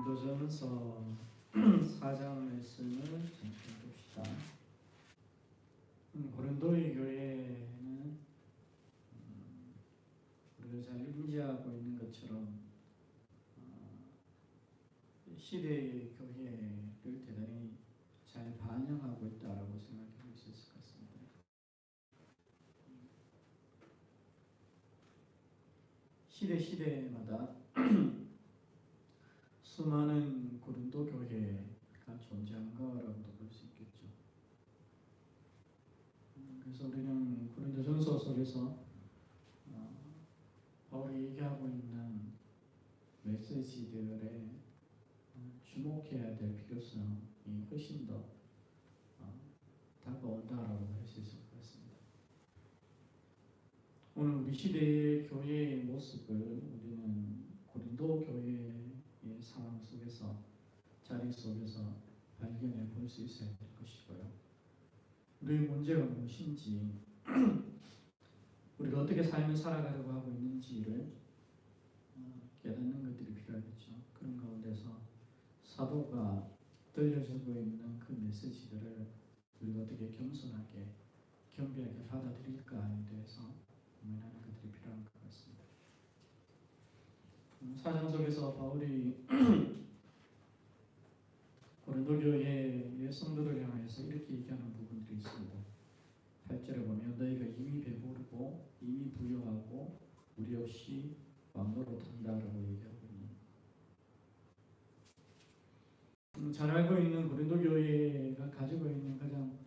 고린도전서 4장 말씀을 잠시 봅시다. 고린도의 교회는 우리가 잘 인지하고 있는 것처럼 시대의 교회를 대단히 잘 반영하고 있다라고 생각할 수 있을 것 같습니다. 시대마다 수많은 고린도 교회가 존재한 거라고도 볼 수 있겠죠. 그래서 우리는 고린도전서 속에서 바울이 얘기하고 있는 메시지들에 주목해야 될 필요성이 훨씬 더 다가온다라고 할 수 있을 것 같습니다. 오늘 우리 시대의 교회의 모습을 우리는 고린도 교회의 상황 속에서, 자리 속에서 발견해 볼 수 있어야 될 것이고요. 우리의 문제가 무엇인지, 우리가 어떻게 삶을 살아가려고 하고 있는지를 깨닫는 것들이 필요하겠죠. 그런 가운데서 사도가 들려주고 있는 그 메시지들을 우리가 어떻게 겸손하게, 겸비하게 받아들일까에 대해서 고민하는 것들이 필요한 것 같습니다. 사장 속에서 바울이 고린도 교회의 성도를 향해서 이렇게 얘기하는 부분들이 있습니다. 8절에 보면 너희가 이미 배부르고 이미 부유하고 우리 없이 왕노로 탄다라고 얘기하고 있는, 잘 알고 있는 고린도 교회가 가지고 있는 가장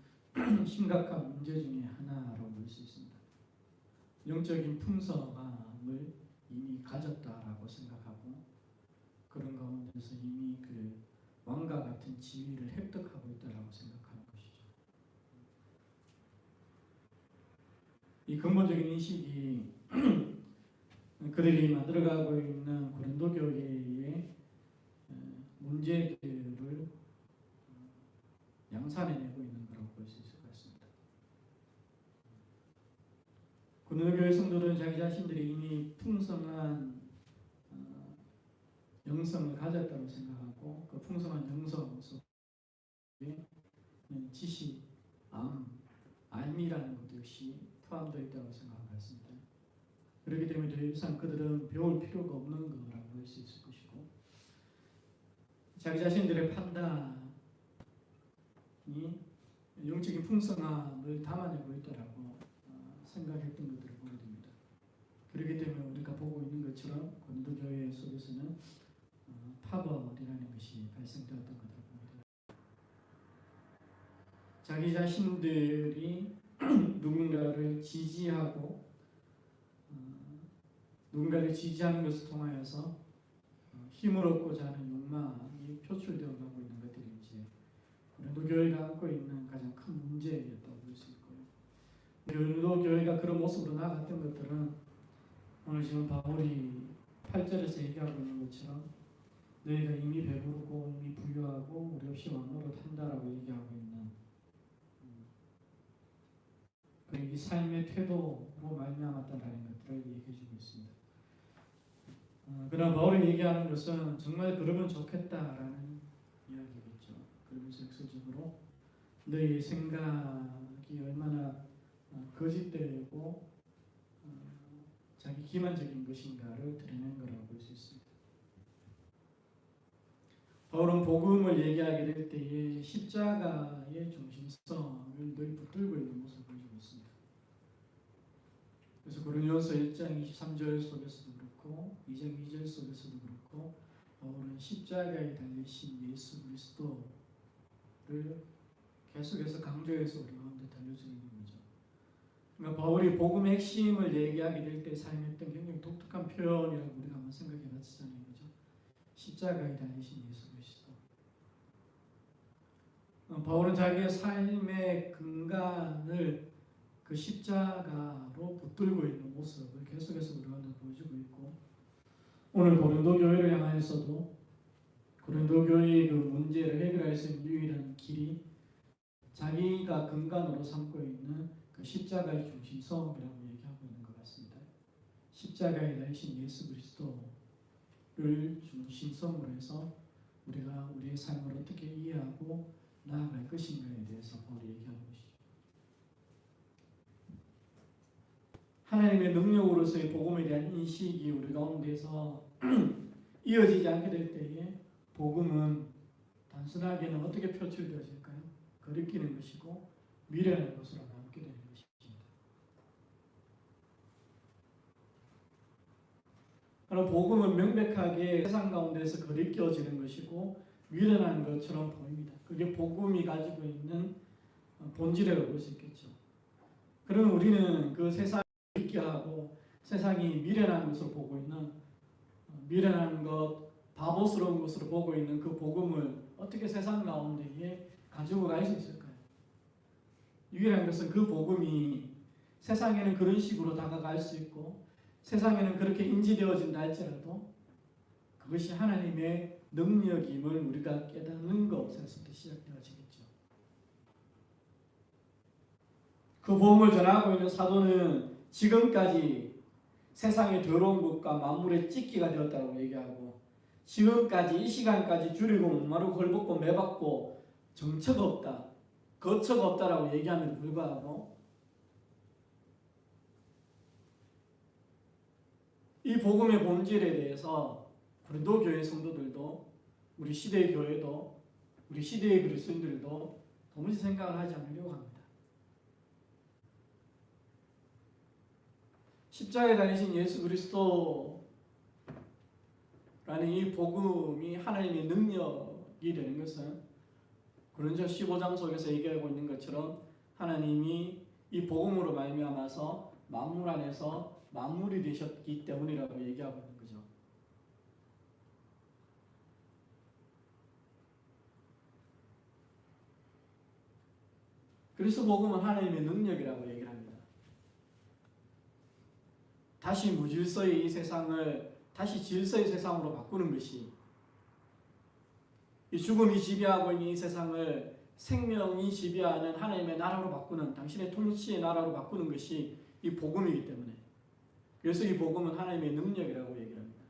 심각한 문제 중에 하나라고 볼 수 있습니다. 영적인 풍성함을 이미 가졌다라고 생각하고, 그런 가운데서 이미 그 왕과 같은 지위를 획득하고 있다라고 생각하는 것이죠. 이 근본적인 인식이 그들이 만들어가고 있는 고린도 교회의 문제들을 양산해내고 있는 거라고 볼 수 있을 것 같습니다. 고린도 교회 성도들은 자기 자신들이 이미 풍성한 영성을 가졌다고 생각하고, 그 풍성한 영성 속에 지식, 알미라는 것 역시 포함되어 있다고 생각하고 있습니다. 그렇기 때문에 더 이상 그들은 배울 필요가 없는 거라고 볼 수 있을 것이고, 자기 자신들의 판단이 영적인 풍성함을 담아내고 있다라고 생각했던 것들을 보게 됩니다. 그렇기 때문에 우리가 보고 있는 것처럼 고린도 교회 속에서는 파벌이라는 것이 발생되었던 것을 봅니다. 자기 자신들이 누군가를 지지하고 누군가를 지지하는 것을 통하여서 힘을 얻고자 하는 욕망이 표출되어 가고 있는 것들이 이제 고린도 교회가 안고 있는 가장 큰 문제였다고 볼 수 있고요. 고린도 교회가 그런 모습으로 나갔던 것들은 오늘 지금 바울이 8절에서 얘기하고 있는 것처럼 너희가 이미 배부르고 이미 부유하고 우리 없이 왕노로 탄다라고 얘기하고 있는 이 삶의 태도로 말미암았다라는 것들을 얘기해주고 있습니다. 그러나 바울이 얘기하는 것은 정말 그러면 좋겠다라는 이야기겠죠. 그러면서 역설적으로 너희 생각이 얼마나 거짓되고 자기 기만적인 것인가를 드러낸 거라고 볼 수 있습니다. 바울은 복음을 얘기하게 될 때에 십자가의 중심성을 늘 붙들고 있는 모습을 보여주고 있습니다. 그래서 고린도전서 1장 23절 속에서도 그렇고 2장 2절 속에서도 그렇고 바울은 십자가에 달리신 예수 그리스도를 계속해서 강조해서 우리 가운데 달려주고 있는 거죠. 그러니까 바울이 복음의 핵심을 얘기하게 될 때 사용했던 굉장히 독특한 표현이라고 우리가 한번 생각해 봤잖아요. 그죠? 십자가에 달리신 예수 그리스도. 바울은 자기의 삶의 근간을 그 십자가로 붙들고 있는 모습을 계속해서 우리한테 보여주고 있고, 오늘 고린도 교회를 향하여서도 고린도 교회의 그 문제를 해결할 수 있는 유일한 길이 자기가 근간으로 삼고 있는 그 십자가의 중심성이라고 얘기하고 있는 것 같습니다. 십자가에 달리신 예수 그리스도를 중심성으로 해서 우리가 우리의 삶을 어떻게 이해하고 나아갈 것인가에 대해서 바울이 얘기하는 것이죠. 하나님의 능력으로서의 복음에 대한 인식이 우리 가운데서 이어지지 않게 될 때에 복음은 단순하게는 어떻게 표출되어질까요? 거리끼는 것이고 미련한 것으로 남게 되는 것입니다. 그럼 복음은 명백하게 세상 가운데서 거리끼어지는 것이고 미련한 것처럼 보입니다. 그게 복음이 가지고 있는 본질이라고 볼 수 있겠죠. 그러면 우리는 그 세상을 거리끼하고 세상이 미련한 것으로 보고 있는 미련한 것, 바보스러운 것으로 보고 있는 그 복음을 어떻게 세상 가운데에 가지고 갈 수 있을까요? 유일한 것은 그 복음이 세상에는 그런 식으로 다가갈 수 있고 세상에는 그렇게 인지되어진다 할지라도 그것이 하나님의 능력임을 우리가 깨닫는 것에서부터 시작되어지겠죠. 그 복음을 전하고 있는 사도는 지금까지 세상의 더러운 것과 만물의 찢기가 되었다고 얘기하고 지금까지 이 시간까지 줄이고 목마르고 헐벗고 매받고 정처가 없다, 거처가 없다라고 얘기함에도 불구하고 이 복음의 본질에 대해서 고린도 교회 성도들도 우리 시대의 교회도 우리 시대의 그리스도인들도 도무지 생각을 하지 않으려고 합니다. 십자가에 달리신 예수 그리스도라는 이 복음이 하나님의 능력이 되는 것은 고린도서 15장 속에서 얘기하고 있는 것처럼 하나님이 이 복음으로 말미암아서 만물 안에서 만물이 되셨기 때문이라고 얘기하고 있는 거죠. 그리스도 복음은 하나님의 능력이라고 얘기를 합니다. 다시 무질서의 이 세상을 다시 질서의 세상으로 바꾸는 것이, 이 죽음이 지배하고 있는 이 세상을 생명이 지배하는 하나님의 나라로 바꾸는, 당신의 통치의 나라로 바꾸는 것이 이 복음이기 때문에, 그래서 이 복음은 하나님의 능력이라고 얘기를 합니다.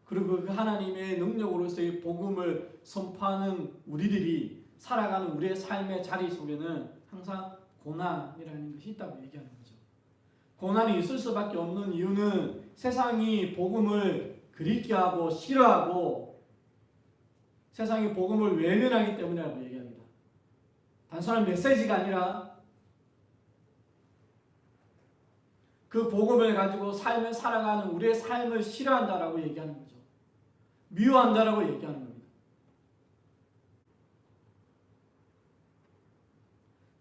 그리고 그 하나님의 능력으로서의 복음을 선포하는 우리들이 살아가는 우리의 삶의 자리 속에는 항상 고난이라는 것이 있다고 얘기하는 거죠. 고난이 있을 수밖에 없는 이유는 세상이 복음을 그리게 하고 싫어하고 세상이 복음을 외면하기 때문이라고 얘기합니다. 단순한 메시지가 아니라 그 복음을 가지고 삶을 살아가는 우리의 삶을 싫어한다라고 얘기하는 거죠. 미워한다라고 얘기하는 겁니다.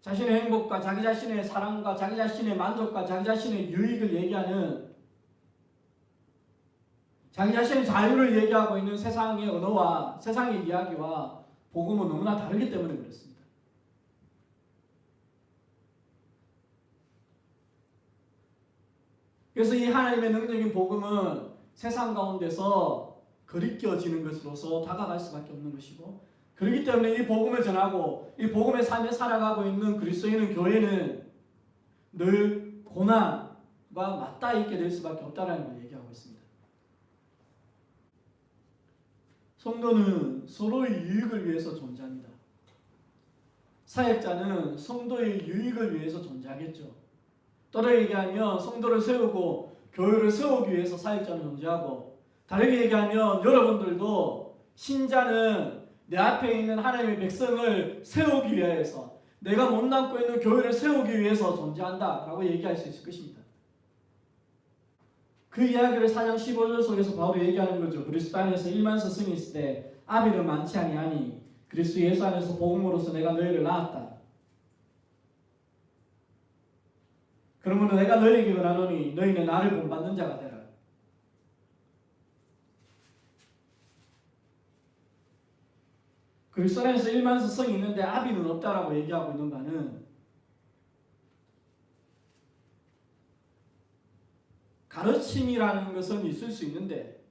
자신의 행복과 자기 자신의 사랑과 자기 자신의 만족과 자기 자신의 유익을 얘기하는, 자기 자신의 자유를 얘기하고 있는 세상의 언어와 세상의 이야기와 복음은 너무나 다르기 때문에 그렇습니다. 그래서 이 하나님의 능력인 복음은 세상 가운데서 거리껴지는 것으로서 다가갈 수밖에 없는 것이고, 그렇기 때문에 이 복음을 전하고 이 복음의 삶에 살아가고 있는 그리스도인은, 교회는 늘 고난과 맞닿아 있게 될 수밖에 없다는 걸 얘기하고 있습니다. 성도는 서로의 유익을 위해서 존재합니다. 사역자는 성도의 유익을 위해서 존재하겠죠. 또래 얘기하면 성도를 세우고 교회를 세우기 위해서 사역자는 존재하고, 다르게 얘기하면 여러분들도 신자는 내 앞에 있는 하나님의 백성을 세우기 위해서, 내가 몸담고 있는 교회를 세우기 위해서 존재한다라고 얘기할 수 있을 것입니다. 그 이야기를 4장 15절 속에서 바울이 얘기하는 거죠. 그리스도 안에서 1만 스승이 있을 때 아비는 많지 아니하니 그리스도 예수 안에서 복음으로서 내가 너희를 낳았다. 그러므로 내가 너희에게 권하노니 너희는 나를 본받는 자가 되라. 그리스도 안에서 1만 스승이 있는데 아비는 없다라고 얘기하고 있는 바는, 가르침이라는 것은 있을 수 있는데,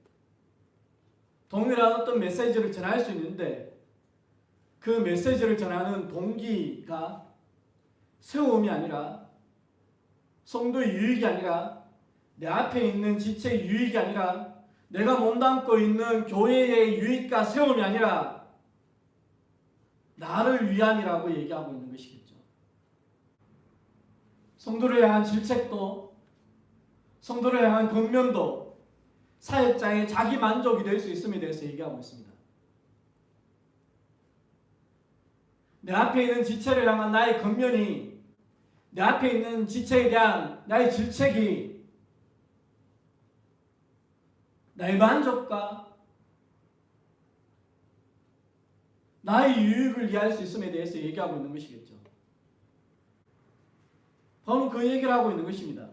동일한 어떤 메시지를 전할 수 있는데, 그 메시지를 전하는 동기가 세움이 아니라, 성도의 유익이 아니라 내 앞에 있는 지체의 유익이 아니라 내가 몸담고 있는 교회의 유익과 세움이 아니라 나를 위함이라고 얘기하고 있는 것이겠죠. 성도를 향한 질책도 성도를 향한 권면도 사역자의 자기 만족이 될 수 있음에 대해서 얘기하고 있습니다. 내 앞에 있는 지체를 향한 나의 권면이 내 앞에 있는 지체에 대한 나의 질책이 나의 만족과 나의 유익을 위할 수 있음에 대해서 얘기하고 있는 것이겠죠. 바울은 그 얘기를 하고 있는 것입니다.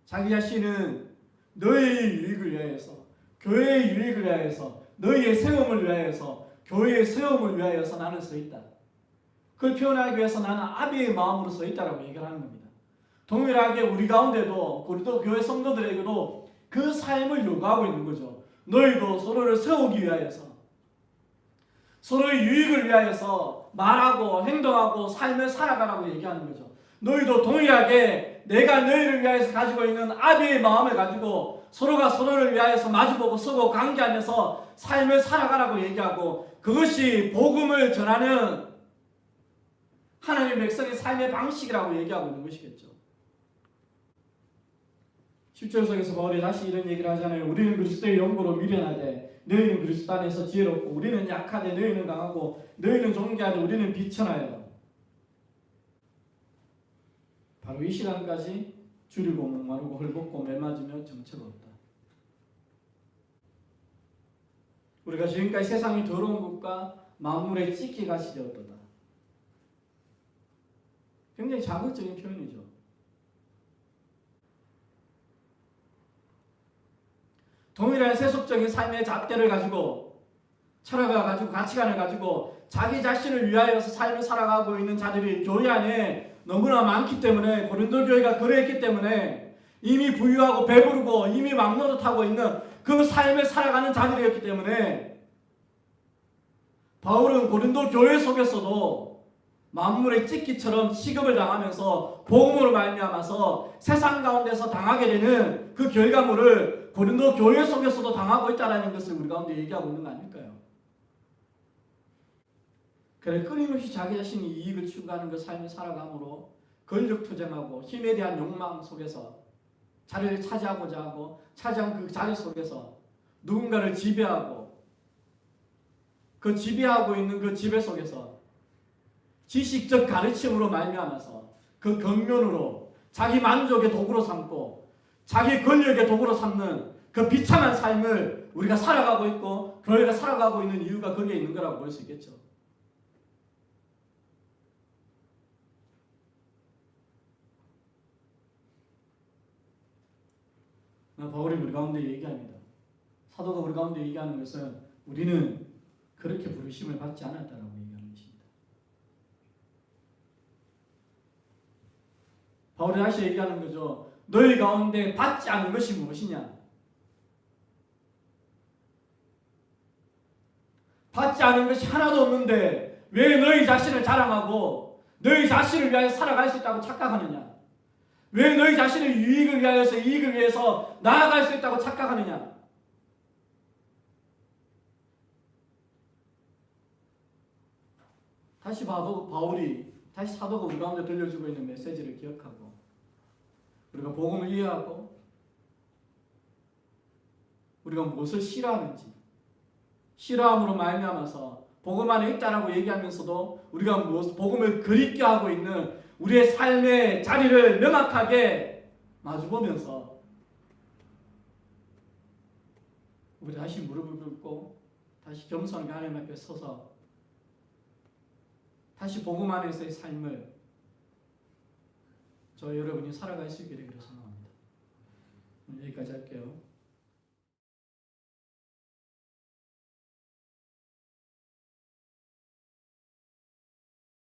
자기 자신은 너희의 유익을 위하여서, 교회의 유익을 위하여서, 너희의 세움을 위하여서, 교회의 세움을 위하여서 나는 서 있다. 그걸 표현하기 위해서 나는 아비의 마음으로 서 있다라고 얘기를 하는 겁니다. 동일하게 우리 가운데도 고린도 교회 성도들에게도 그 삶을 요구하고 있는 거죠. 너희도 서로를 세우기 위하여서, 서로의 유익을 위하여서 말하고 행동하고 삶을 살아가라고 얘기하는 거죠. 너희도 동일하게 내가 너희를 위하여서 가지고 있는 아비의 마음을 가지고 서로가 서로를 위하여서 마주보고 서고 관계하면서 삶을 살아가라고 얘기하고, 그것이 복음을 전하는 하나님의 백성의 삶의 방식이라고 얘기하고 있는 것이겠죠. 10절 속에서 바울이 다시 이런 얘기를 하잖아요. 우리는 그리스도의 영광으로 미련하되 너희는 그리스도 안에서 지혜롭고, 우리는 약하되 너희는 강하고, 너희는 존귀하되 우리는 비천하여. 바로 이 시간까지 줄이고 목마르고 헐벗고 매맞으며 정처가 없다. 우리가 지금까지 세상이 더러운 것과 만물의 찢기같이 되었도다. 굉장히 자극적인 표현이죠. 동일한 세속적인 삶의 잣대를 가지고, 철학을 가지고, 가치관을 가지고 자기 자신을 위하여서 삶을 살아가고 있는 자들이 교회 안에 너무나 많기 때문에, 고린도 교회가 그랬기 때문에, 이미 부유하고 배부르고 이미 막노릇하고 있는 그 삶을 살아가는 자들이었기 때문에, 바울은 고린도 교회 속에서도 만물의 찢기처럼 취급을 당하면서 복음으로 말미암아서 세상 가운데서 당하게 되는 그 결과물을 고린도 교회 속에서도 당하고 있다는 것을 우리 가운데 얘기하고 있는 거 아닐까요? 그래, 끊임없이 자기 자신이 이익을 추구하는 그 삶을 살아감으로 권력투쟁하고 힘에 대한 욕망 속에서 자리를 차지하고자 하고, 차지한 그 자리 속에서 누군가를 지배하고, 그 지배하고 있는 그 지배 속에서 지식적 가르침으로 말미암아서 그 경륜으로 자기 만족의 도구로 삼고 자기 권력의 도구로 삼는 그 비참한 삶을 우리가 살아가고 있고 교회가 살아가고 있는 이유가 거기에 있는 거라고 볼 수 있겠죠. 바울이 우리 가운데 얘기합니다. 사도가 우리 가운데 얘기하는 것은 우리는 그렇게 부르심을 받지 않았다라고 얘기하는 것입니다. 바울이 다시 얘기하는 거죠. 너희 가운데 받지 않은 것이 무엇이냐? 받지 않은 것이 하나도 없는데 왜 너희 자신을 자랑하고 너희 자신을 위하여 살아갈 수 있다고 착각하느냐? 왜 너희 자신의 유익을 위하여서, 이익을 위해서 나아갈 수 있다고 착각하느냐? 다시 바울이, 다시 사도가 우리 가운데 들려주고 있는 메시지를 기억하고 우리가 복음을 이해하고 우리가 무엇을 싫어하는지, 싫어함으로 말미암아서 복음 안에 있다라고 얘기하면서도 우리가 복음을 그립게 하고 있는 우리의 삶의 자리를 명확하게 마주보면서 우리 다시 무릎을 꿇고 다시 겸손하게 하나님 앞에 서서 다시 복음 안에서의 삶을 저 여러분이 살아갈 수 있게 되기를 소망합니다. 여기까지 할게요.